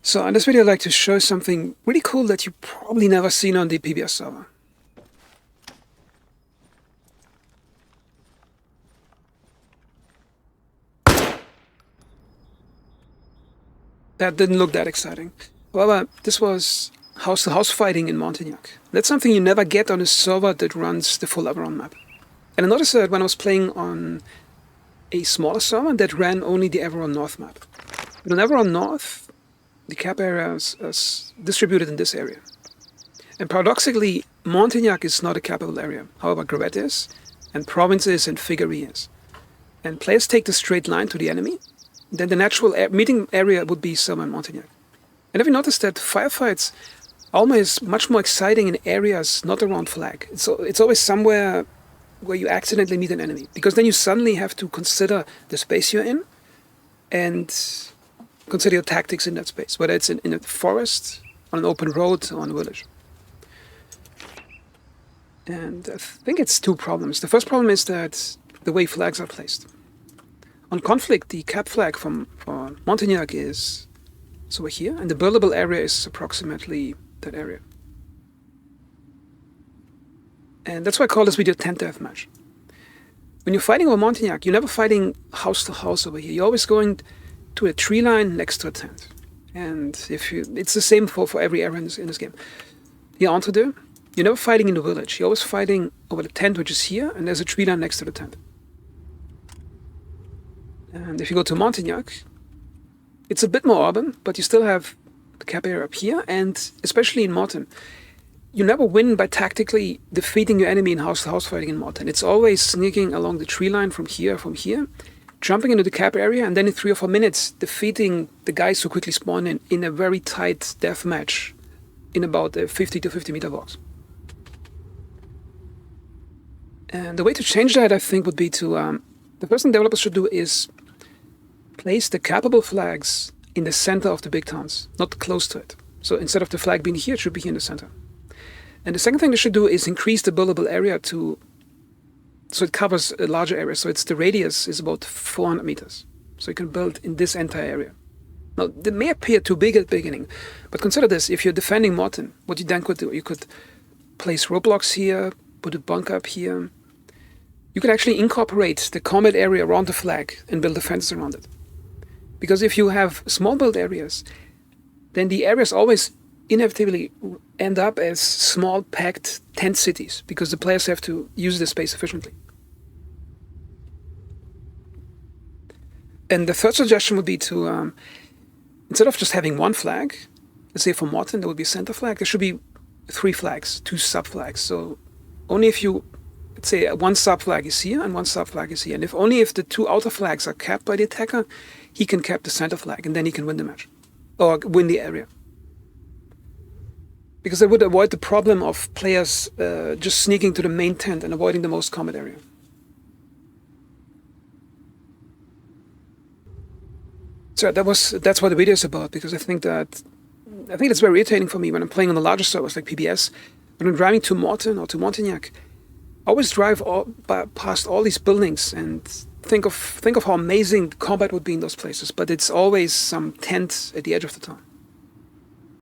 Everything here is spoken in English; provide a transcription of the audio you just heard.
So in this video I'd like to show something really cool that you've probably never seen on the PBS server. That didn't look that exciting. However, this was house-to-house fighting in Montagnac. That's something you never get on a server that runs the full Everon map. And I noticed that when I was playing on a smaller server that ran only the Everon North map. But on Everon North, the cap area is distributed in this area. And paradoxically, Montagnac is not a capital area. However, Gravette is, and Province is, and Figuerie is. And players take the straight line to the enemy. Then the natural meeting area would be somewhere in Montagnac. And have you noticed that firefights are always much more exciting in areas not around flag? It's always somewhere where you accidentally meet an enemy. Because then you suddenly have to consider the space you're in and consider your tactics in that space, whether it's in a forest, on an open road, or on a village. And I think it's two problems. The first problem is that the way flags are placed. On Conflict, the cap flag for Montagnac is over here, and the buildable area is approximately that area. And that's why I call this video Tent Deathmatch. When you're fighting over Montagnac, you're never fighting house to house over here. You're always going to a tree line next to a tent. And it's the same for every area in this game. Here, entre deux, you're never fighting in the village. You're always fighting over the tent, which is here, and there's a tree line next to the tent. And if you go to Montagnac, it's a bit more urban, but you still have the cap area up here, and especially in Mortain, you never win by tactically defeating your enemy in house-to-house fighting in Mortain. It's always sneaking along the tree line from here, jumping into the cap area, and then in 3 or 4 minutes, defeating the guys who quickly spawn in a very tight death match in about a 50 to 50 meter box. And the way to change that, I think, would be to... the first thing developers should do is place the capable flags in the center of the big towns, not close to it. So instead of the flag being here, it should be here in the center. And the second thing they should do is increase the buildable area so it covers a larger area. So the radius is about 400 meters. So you can build in this entire area. Now, it may appear too big at the beginning, but consider this. If you're defending Mortain, what you then could do, you could place roadblocks here, put a bunker up here. You could actually incorporate the combat area around the flag and build defenses around it. Because if you have small build areas, then the areas always inevitably end up as small packed tent cities because the players have to use the space efficiently. And the third suggestion would be to, instead of just having one flag, let's say for Mortain there would be a center flag, there should be 3 flags, 2 sub-flags. So only if you, let's say one sub-flag is here and one sub-flag is here. And only if the 2 outer flags are capped by the attacker, he can cap the center flag and then he can win the match. Or win the area. Because it would avoid the problem of players just sneaking to the main tent and avoiding the most combat area. So that's what the video is about, because I think it's very irritating for me when I'm playing on the larger servers like PBS. When I'm driving to Mortain or to Montagnac, I always drive past all these buildings and think of how amazing combat would be in those places, but it's always some tent at the edge of the town.